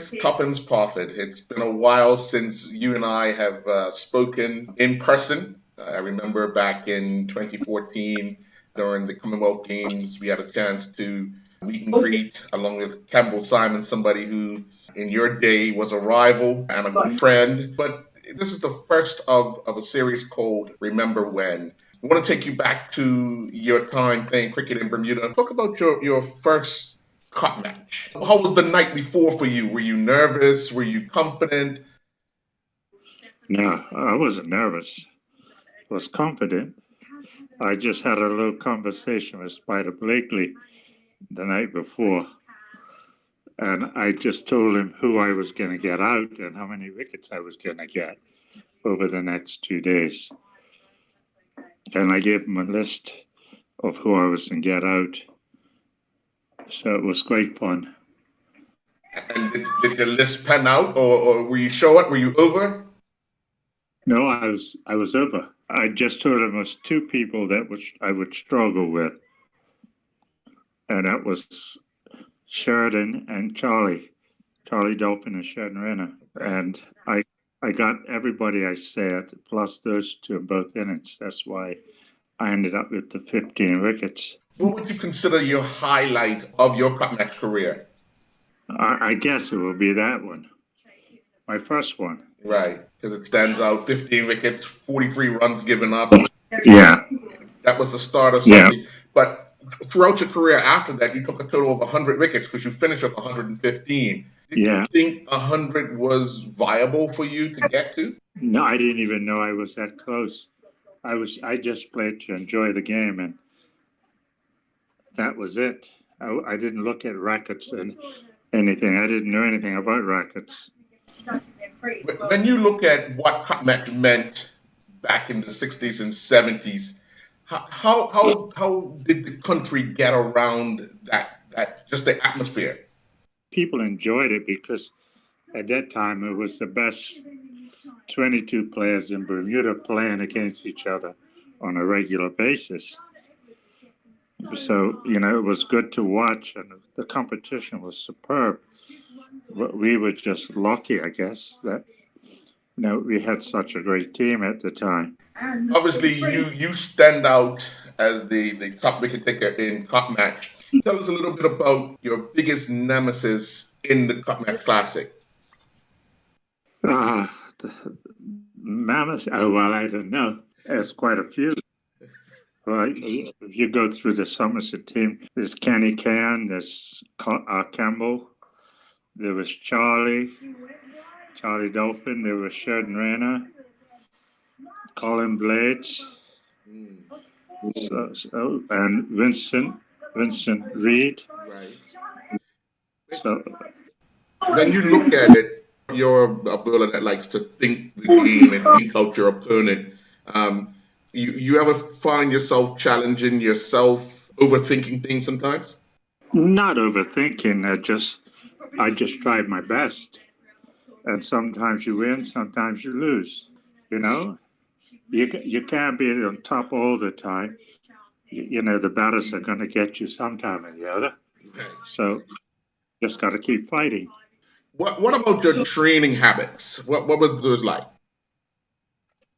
Clarence Coppins Parfitt. It's been a while since you and I have spoken in person. I remember back in 2014 during the Commonwealth Games, we had a chance to meet and greet along with Campbell Simon, somebody who in your day was a rival and a good friend. But this is the first of a series called Remember When. I want to take you back to your time playing cricket in Bermuda. Talk about your first cup match. How was the night before for you? Were you nervous? Were you confident? No, I wasn't nervous. I was confident. I just had a little conversation with Spider Blakely the night before, and I just told him who I was going to get out and how many wickets I was going to get over the next 2 days. And I gave him a list of who I was going to get out. So it was great fun. And did the list pan out, or were you short? Were you over? No, I was over. I just told him it was two people that I would struggle with, and that was Sheridan and Charlie Dolphin and Sheridan Renner. And I got everybody I said, plus those two in both innings. That's why I ended up with the 15 wickets. What would you consider your highlight of your cup match career? I guess it will be that one, my first one. Right, because it stands out. 15 wickets, 43 runs given up. Yeah. That was the start of something. Yeah. But throughout your career after that, you took a total of 100 wickets because you finished with 115. Did you think 100 was viable for you to get to? No, I didn't even know I was that close. I just played to enjoy the game, and that was it. I didn't look at rackets and anything. I didn't know anything about rackets. When you look at what cup match meant back in the 60s and 70s, how did the country get around that just the atmosphere? People enjoyed it because at that time it was the best 22 players in Bermuda playing against each other on a regular basis. So, it was good to watch, and the competition was superb. We were just lucky, I guess, that we had such a great team at the time. Obviously, you stand out as the top wicket taker in cup match. Tell us a little bit about your biggest nemesis in the cup match classic. The nemesis? Oh, well, I don't know. There's quite a few. Right. If you go through the Somerset team, there's Kenny Can, there's Campbell, there was Charlie Dolphin, there was Sheridan Renner, Colin Blades, and Vincent Reid. Right. So when you look at it, you're a bowler that likes to think the game and think out your opponent. You ever find yourself challenging yourself, overthinking things sometimes? Not overthinking. I just tried my best, and sometimes you win, sometimes you lose. You can't be on top all the time. The batters are going to get you sometime or the other. Okay. So just got to keep fighting. What about your training habits? What were those like?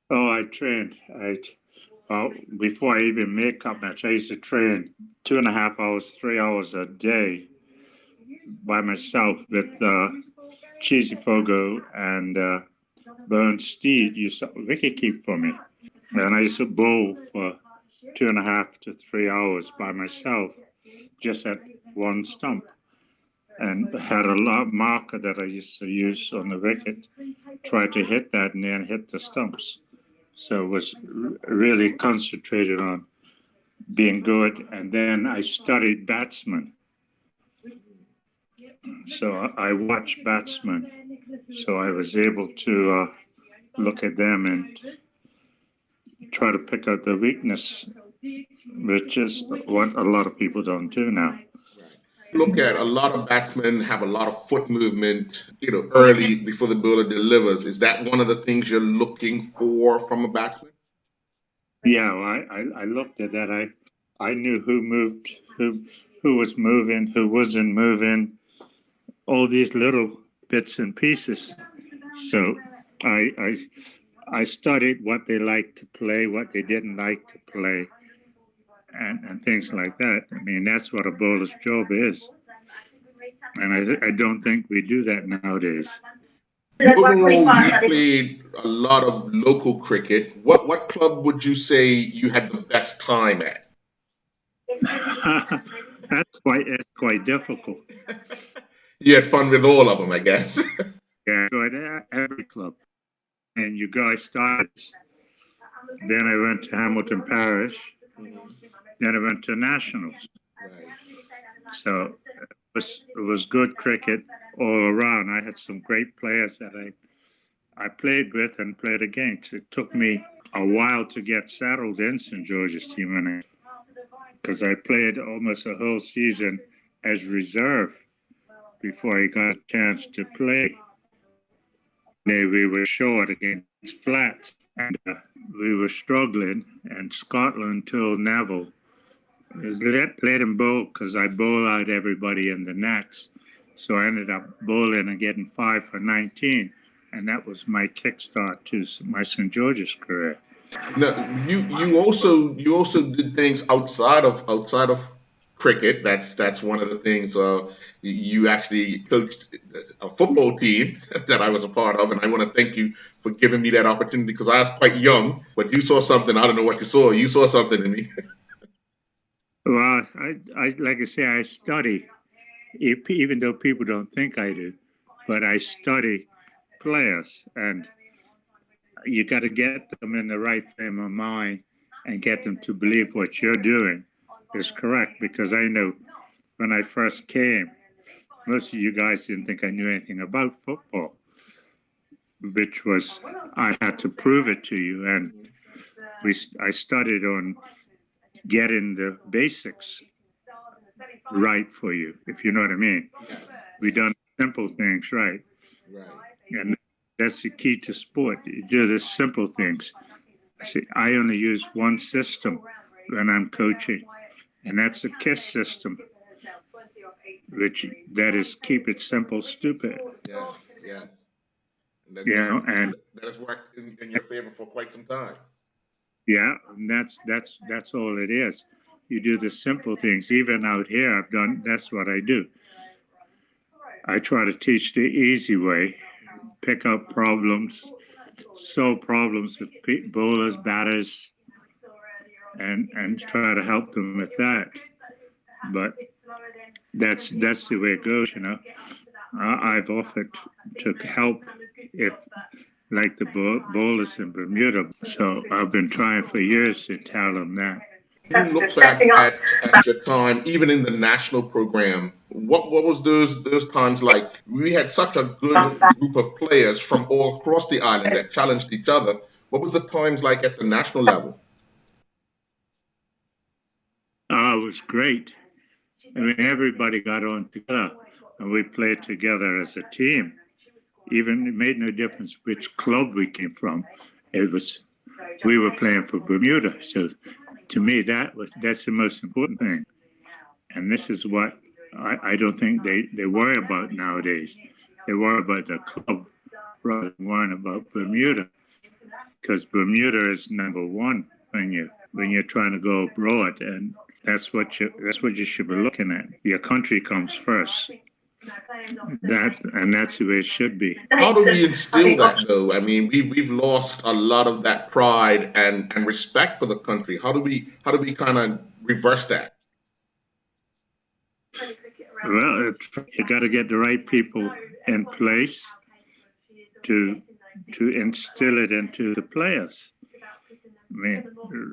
Oh, I trained. Before I even made cup match, I used to train 2.5 hours, 3 hours a day by myself with Cheesy Fogo and Burn Steed used to wicket keep for me. And I used to bowl for 2.5 to 3 hours by myself, just at one stump. And had a marker that I used to use on the wicket, try to hit that and then hit the stumps. So it was really concentrated on being good. And then I studied batsmen. So I watched batsmen. So I was able to look at them and try to pick out the weakness, which is what a lot of people don't do now. Look at a lot of batsmen have a lot of foot movement, early before the bowler delivers. Is that one of the things you're looking for from a batsman? Yeah, I looked at that. I knew who moved, who was moving, who wasn't moving. All these little bits and pieces. So I studied what they liked to play, what they didn't like to play, and things like that. I mean, that's what a bowler's job is. And I don't think we do that nowadays. Overall, you played a lot of local cricket. What club would you say you had the best time at? That's quite difficult. You had fun with all of them, I guess. Yeah, I enjoyed every club. And you guys started. Then I went to Hamilton Parish. Then I went to Nationals. Right. So it was good cricket all around. I had some great players that I played with and played against. It took me a while to get settled in St. George's team because I played almost a whole season as reserve before I got a chance to play. We were short against flats, and we were struggling. And Scotland told Neville, let him bowl because I bowl out everybody in the nets. So I ended up bowling and getting 5 for 19, and that was my kickstart to my St. George's career. Now, you also did things outside of cricket. That's one of the things. You actually coached a football team that I was a part of, and I want to thank you for giving me that opportunity because I was quite young. But you saw something. I don't know what you saw. You saw something in me. Well, I like I say, I study, even though people don't think I do, but I study players, and you got to get them in the right frame of mind and get them to believe what you're doing is correct. Because I know when I first came, most of you guys didn't think I knew anything about football, which was I had to prove it to you. And I studied on getting the basics right for you, if you know what I mean. We done simple things right. Right. And that's the key to sport. You do the simple things. See, I only use one system when I'm coaching, and that's the KISS system, which that is keep it simple, stupid. Yes. Yes. And You know, and that has worked in your favor for quite some time. yeah, and that's all it is. You do the simple things. Even out here, I've done. That's what I do. I try to teach the easy way, pick up problems, solve problems with bowlers, batters, and try to help them with that. But that's the way it goes, you know. I've offered to help if like the bowlers in Bermuda. So I've been trying for years to tell them that. You look back at your time, even in the national program, what was those times like? We had such a good group of players from all across the island that challenged each other. What was the times like at the national level? It was great. I mean, everybody got on together and we played together as a team. Even it made no difference which club we came from. It was we were playing for Bermuda. So to me, that's the most important thing. And this is what I don't think they worry about nowadays. They worry about the club rather than worrying about Bermuda, because Bermuda is number one when you're trying to go abroad, and that's what you should be looking at. Your country comes first. That's the way it should be. How do we instill that though? I mean, we've lost a lot of that pride and respect for the country. How do we kind of reverse that? Well, you got to get the right people in place to instill it into the players. I mean,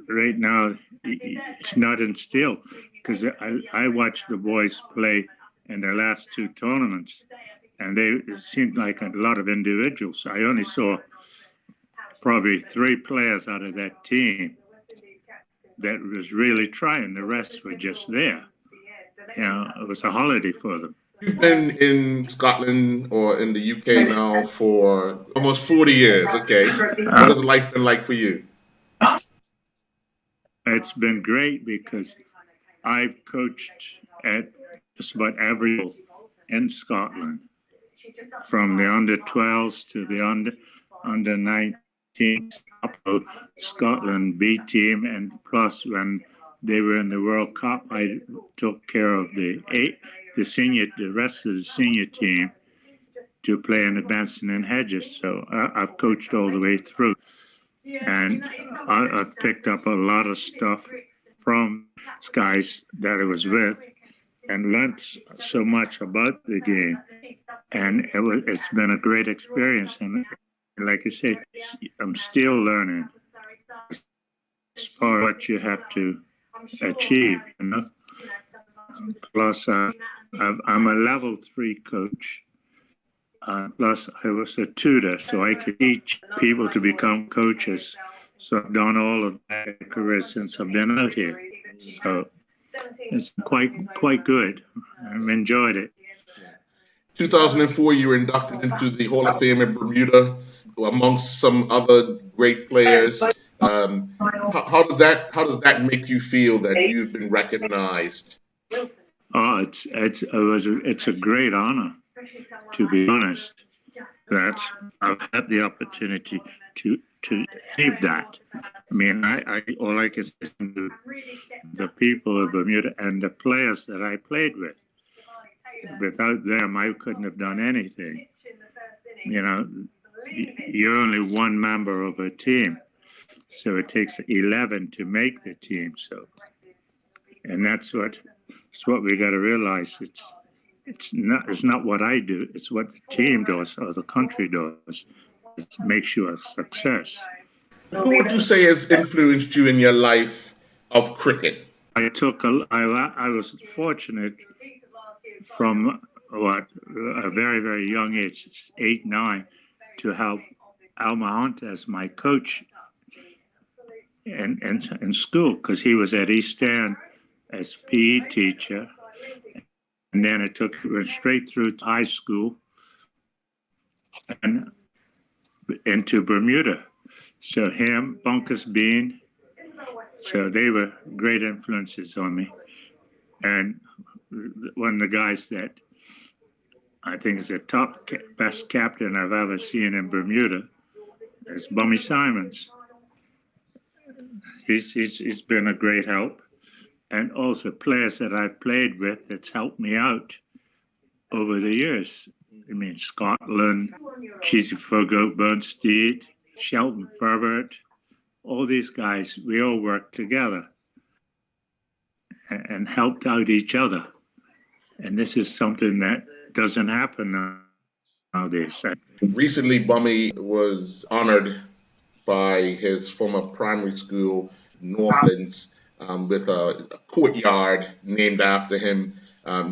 right now it's not instilled because I watched the boys play in their last two tournaments, and it seemed like a lot of individuals. I only saw probably 3 players out of that team that was really trying. The rest were just there. You know, it was a holiday for them. You've been in Scotland or in the UK now for almost 40 years. Okay. What has life been like for you? It's been great because I've coached at just about every level in Scotland. from the under 12s to the under 19s, up to Scotland B team, and plus when they were in the World Cup, I took care of the rest of the senior team to play in the Benson and Hedges. So I've coached all the way through, and I've picked up a lot of stuff from guys that I was with, and learned so much about the game. And it's been a great experience. And like I say, I'm still learning as far as what you have to achieve, you know. Plus, I'm a level 3 coach. Plus, I was a tutor, so I could teach people to become coaches. So I've done all of that career since I've been out here. So it's quite good. I've enjoyed it. 2004, you were inducted into the Hall of Fame in Bermuda, amongst some other great players. How does that make you feel that you've been recognized? Oh, it's a great honor, to be honest, that I've had the opportunity to achieve that. I mean, all I can say is the people of Bermuda and the players that I played with. Without them, I couldn't have done anything. You know, you're only one member of a team, so it takes 11 to make the team. So, and that's what we got to realize. It's not what I do. It's what the team does or the country does. It makes you a success. Who would you say has influenced you in your life of cricket? I was fortunate from a very, very young age, 8, 9, to have Al Mahant as my coach in school, because he was at East End as PE teacher, and then it went straight through to high school and into Bermuda. So him, Bunkers Bean, so they were great influences on me. And one of the guys that I think is the best captain I've ever seen in Bermuda is Bummy Simons. He's been a great help. And also players that I've played with that's helped me out over the years. I mean, Scotland, Cheesy Fogo, Bernstein, Shelton Ferbert, all these guys, we all worked together and helped out each other. And this is something that doesn't happen nowadays. Recently, Bummy was honored by his former primary school, Northlands, with a courtyard named after him.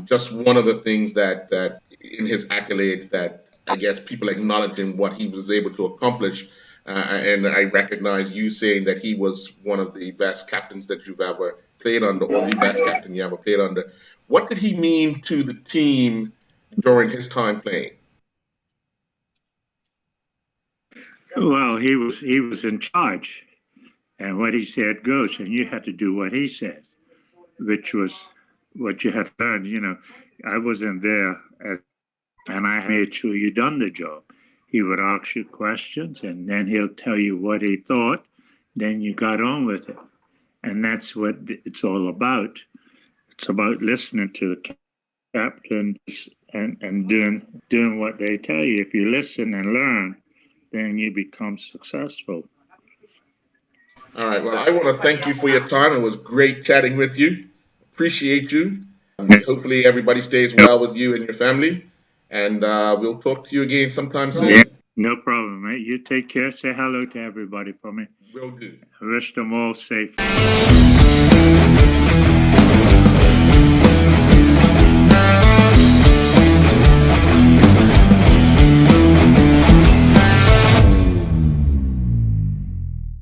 Just one of the things that in his accolades that I guess people acknowledging what he was able to accomplish. And I recognize you saying that he was one of the best captains that you've ever played under, or the best captain you ever played under. What did he mean to the team during his time playing? Well, he was in charge, and what he said goes, and you had to do what he said, which was what you had learned. You know, I wasn't there, and I made sure you done the job. He would ask you questions, and then he'll tell you what he thought. Then you got on with it, and that's what it's all about. It's about listening to the captains and doing what they tell you. If you listen and learn, then you become successful. All right. Well, I want to thank you for your time. It was great chatting with you. Appreciate you. Hopefully everybody stays well with you and your family. And we'll talk to you again sometime soon. Yeah, no problem, mate. You take care. Say hello to everybody for me. Will do. I wish them all safe.